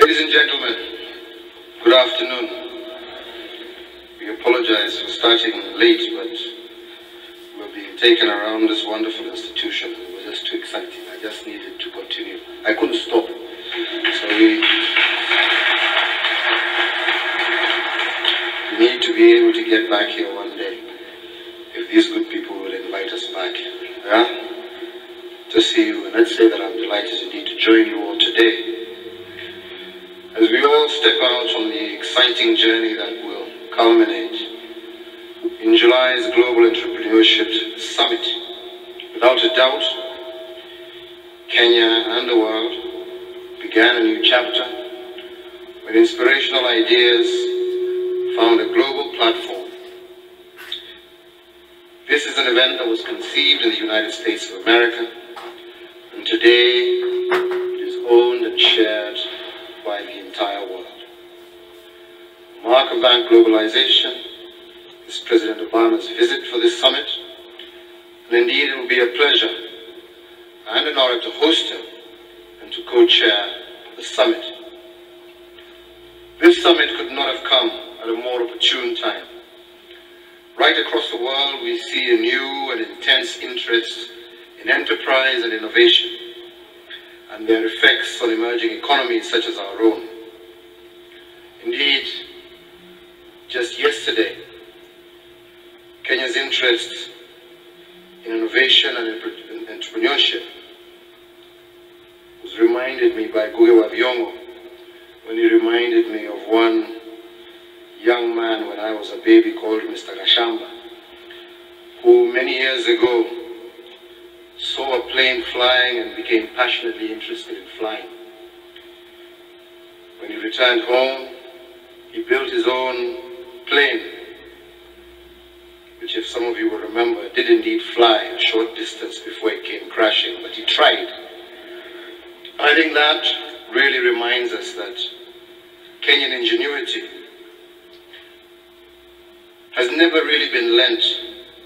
Ladies and gentlemen, good afternoon. We apologize for starting late, but we're being taken around this wonderful institution. It was just too exciting. I just needed to continue. I couldn't stop. So we need to be able to get back here one day, if these good people will invite us back. Yeah? To see you, and let's say that I'm delighted indeed to join you all today as we all step out on the exciting journey that will culminate in July's Global Entrepreneurship Summit. Without a doubt, Kenya and the world began a new chapter when inspirational ideas found a global platform. This is an event that was conceived in the United States of America, and today it is owned and shared by the entire world. The mark of that globalization is President Obama's visit for this summit, and indeed it will be a pleasure and an honor to host him and to co-chair the summit. This summit could not have come at a more opportune time. Right across the world we see a new and intense interest in enterprise and innovation, and their effects on emerging economies such as our own. Indeed, just yesterday, Kenya's interest in innovation and entrepreneurship was reminded me by Guge wa Thiong'o when he reminded me of one young man when I was a baby called Mr. Gashamba, who many years ago saw a plane flying and became passionately interested in flying. When he returned home, he built his own plane, which, if some of you will remember, did indeed fly a short distance before it came crashing, but he tried. I think that really reminds us that Kenyan ingenuity has never really been lent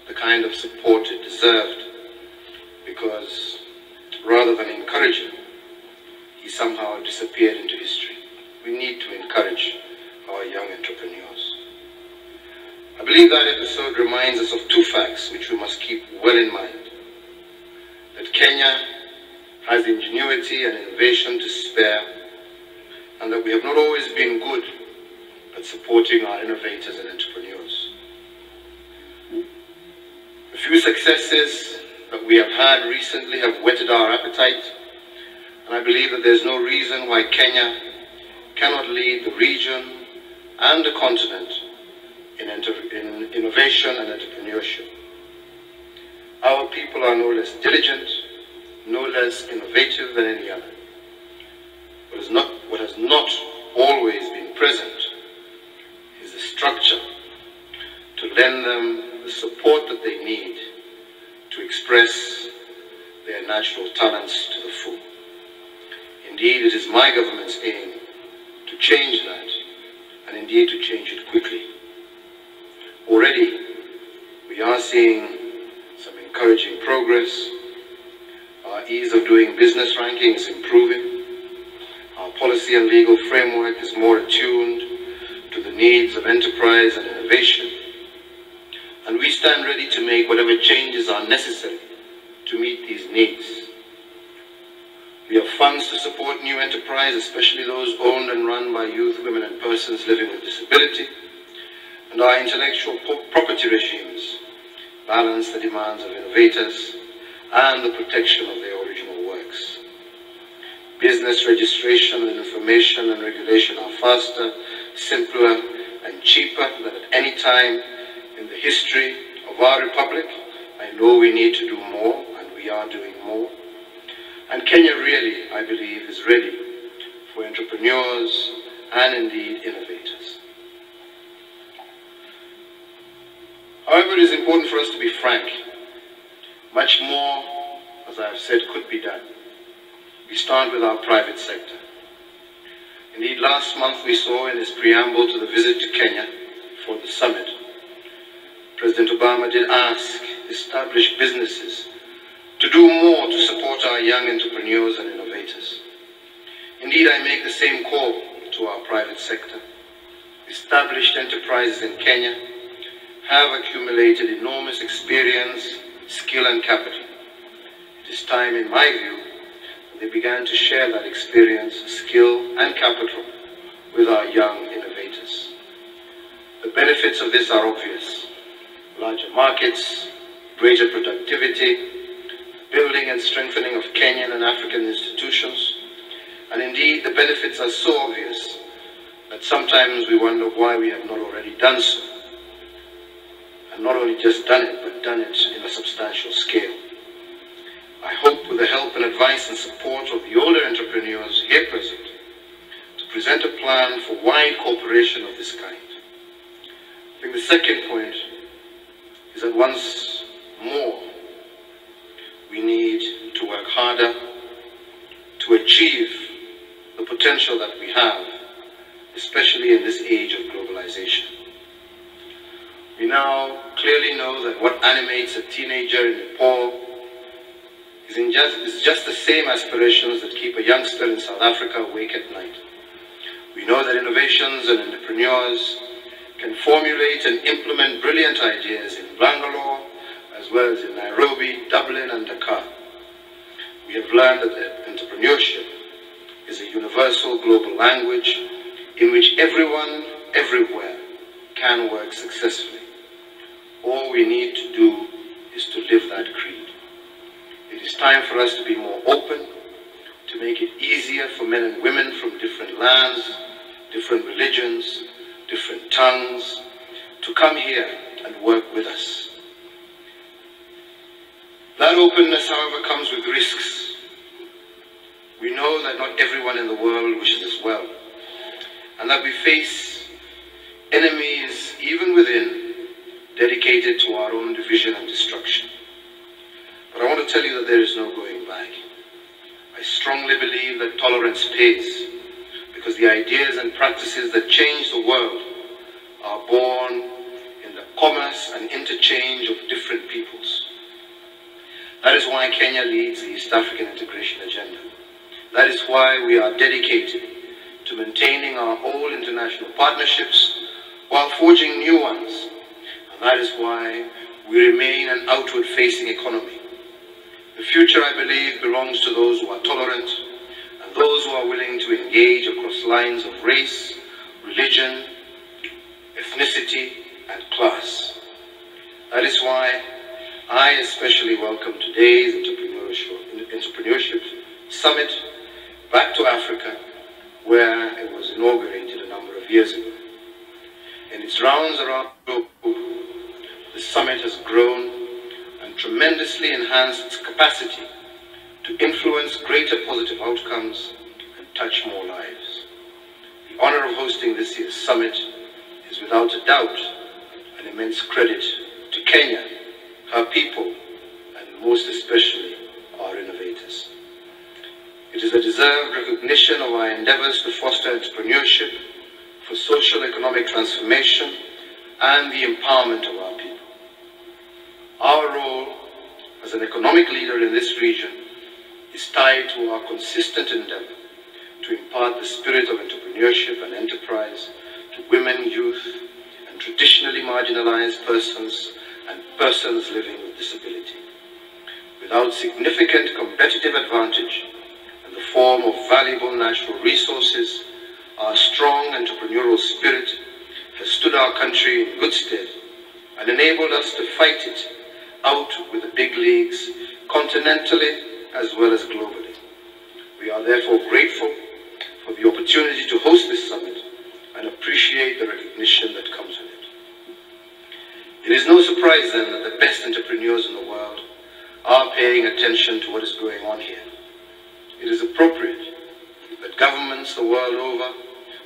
the kind of support it deserved, because rather than encouraging, he somehow disappeared into history. We need to encourage our young entrepreneurs. I believe that episode reminds us of two facts which we must keep well in mind: that Kenya has ingenuity and innovation to spare, and that we have not always been good at supporting our innovators and entrepreneurs. A few successes that we have had recently have whetted our appetite, and I believe that there's no reason why Kenya cannot lead the region and the continent in innovation and entrepreneurship. Our people are no less diligent, no less innovative than any other. What has not always been present is the structure to lend them the support that they need to express their natural talents to the full. Indeed, it is my government's aim to change that, and indeed to change it quickly. Already, we are seeing some encouraging progress. Our ease of doing business ranking is improving. Our policy and legal framework is more attuned to the needs of enterprise and innovation. And we stand ready to make whatever changes are necessary to meet these needs. We have funds to support new enterprise, especially those owned and run by youth, women, and persons living with disability. And our intellectual property regimes balance the demands of innovators and the protection of their original works. Business registration and information and regulation are faster, simpler, and cheaper than at any time in the history of our republic. I know we need to do more, and we are doing more. And Kenya really, I believe, is ready for entrepreneurs and indeed innovators. However, it is important for us to be frank. Much more, as I have said, could be done. We start with our private sector. Indeed, last month we saw in his preamble to the visit to Kenya for the summit, President Obama did ask established businesses to do more to support our young entrepreneurs and innovators. Indeed, I make the same call to our private sector. Established enterprises in Kenya have accumulated enormous experience, skill and capital. It is time, in my view, that they began to share that experience, skill and capital with our young innovators. The benefits of this are obvious: larger markets, greater productivity, building and strengthening of Kenyan and African institutions, and indeed the benefits are so obvious that sometimes we wonder why we have not already done so. And not only just done it, but done it in a substantial scale. I hope, with the help and advice and support of the older entrepreneurs here present, to present a plan for wide cooperation of this kind. I think the second point is that once more, we need to work harder to achieve the potential that we have, especially in this age of globalization. We now clearly know that what animates a teenager in Nepal is just the same aspirations that keep a youngster in South Africa awake at night. We know that innovations and entrepreneurs can formulate and implement brilliant ideas in Bangalore, as well as in Nairobi, Dublin and Dakar. We have learned that entrepreneurship is a universal global language in which everyone, everywhere, can work successfully. All we need to do is to live that creed. It is time for us to be more open, to make it easier for men and women from different lands, different religions, different tongues, to come here and work with us. That openness, however, comes with risks. We know that not everyone in the world wishes us well, and that we face enemies, even within, dedicated to our own division and destruction. But I want to tell you that there is no going back. I strongly believe that tolerance pays, because the ideas and practices that change the world are born in the commerce and interchange of different peoples. That is why Kenya leads the East African integration agenda. That is why we are dedicated to maintaining our old international partnerships while forging new ones. And that is why we remain an outward-facing economy. The future, I believe, belongs to those who are tolerant and those who are willing to engage across lines of race, religion, ethnicity, and class. That is why I especially welcome today's entrepreneurship summit back to Africa, where it was inaugurated a number of years ago. In its rounds around the globe, the summit has grown and tremendously enhanced its capacity to influence greater positive outcomes and touch more lives. The honor of hosting this year's summit is without a doubt an immense credit to Kenya, her people, and most especially our innovators. It is a deserved recognition of our endeavors to foster entrepreneurship for social economic transformation and the empowerment of our people. Our role as an economic leader in this region is tied to our consistent endeavor to impart the spirit of entrepreneurship and enterprise to women, youth, and traditionally marginalized persons and persons living with disability. Without significant competitive advantage in the form of valuable natural resources, our strong entrepreneurial spirit has stood our country in good stead and enabled us to fight it out with the big leagues, continentally as well as globally. We are therefore grateful for the opportunity to host this summit and appreciate the recognition that comes with it. It is no surprise then that the best entrepreneurs in the world are paying attention to what is going on here. It is appropriate that governments the world over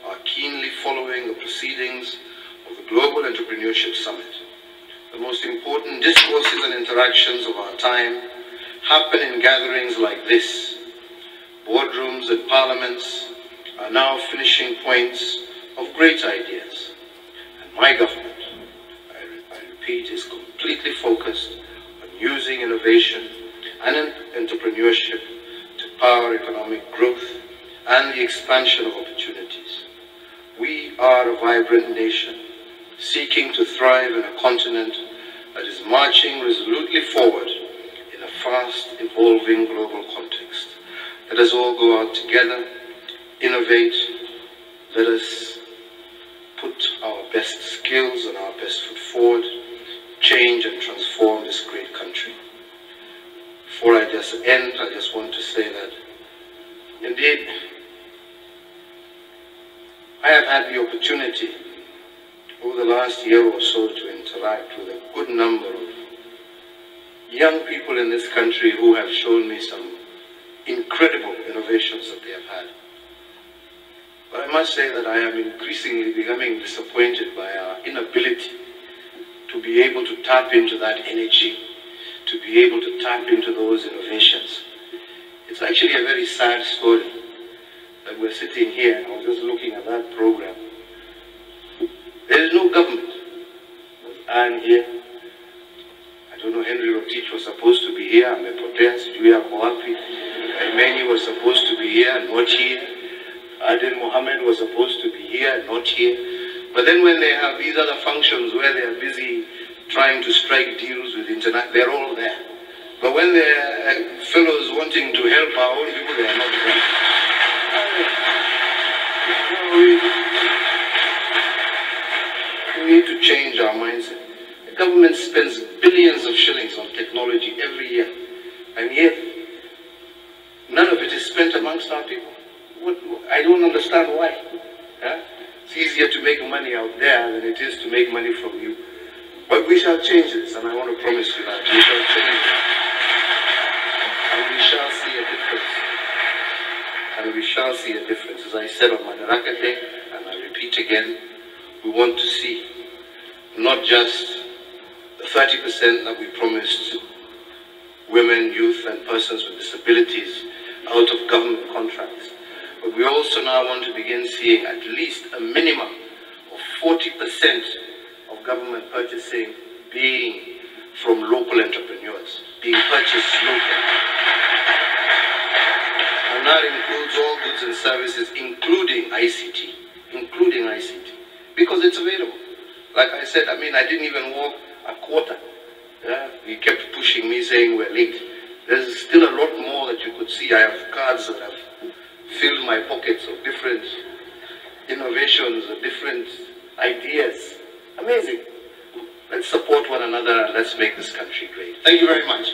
are keenly following the proceedings of the Global Entrepreneurship Summit. The most important discourses and interactions of our time happen in gatherings like this. Boardrooms and parliaments are now finishing points of great ideas. And my government, I repeat, is completely focused on using innovation and entrepreneurship to power economic growth and the expansion of opportunities. We are a vibrant nation, seeking to thrive in a continent that is marching resolutely forward in a fast-evolving global context. Let us all go out together, innovate. Let us put our best skills and our best foot forward, change and transform this great country. Before I just end, I just want to say that, indeed, I have had the opportunity over the last year or so to interact with a good number of young people in this country who have shown me some incredible innovations that they have had. But I must say that I am increasingly becoming disappointed by our inability to be able to tap into that energy, to be able to tap into those innovations. It's actually a very sad story that we're sitting here. I was just looking at that program. There is no government. I'm here. I don't know, Henry Rotich was supposed to be here. I'm a protest. Julia Koapi. Many was supposed to be here, not here. Adil Mohammed was supposed to be here, not here. But then when they have these other functions where they are busy trying to strike deals with internet, they're all there. But when they're fellows wanting to help our own people, they are not there. We need to change our mindset. The government spends billions of shillings on technology every year, and yet none of it is spent amongst our people. I don't understand why. Yeah? It's easier to make money out there than it is to make money from you. But we shall change this, and I want to promise you that we shall change it. And we shall see a difference. And we shall see a difference. As I said on Madaraka Day, and I repeat again, we want to see not just the 30% that we promised women, youth, and persons with disabilities out of government contracts, but we also now want to begin seeing at least a minimum of 40% of government purchasing being from local entrepreneurs, being purchased locally. And that includes all goods and services, including ICT, because it's available. Like I said, I didn't even walk a quarter. Yeah? He kept pushing me, saying we're late. There's still a lot more that you could see. I have cards that have filled my pockets of different innovations, of different ideas. Amazing. Let's support one another and let's make this country great. Thank you very much.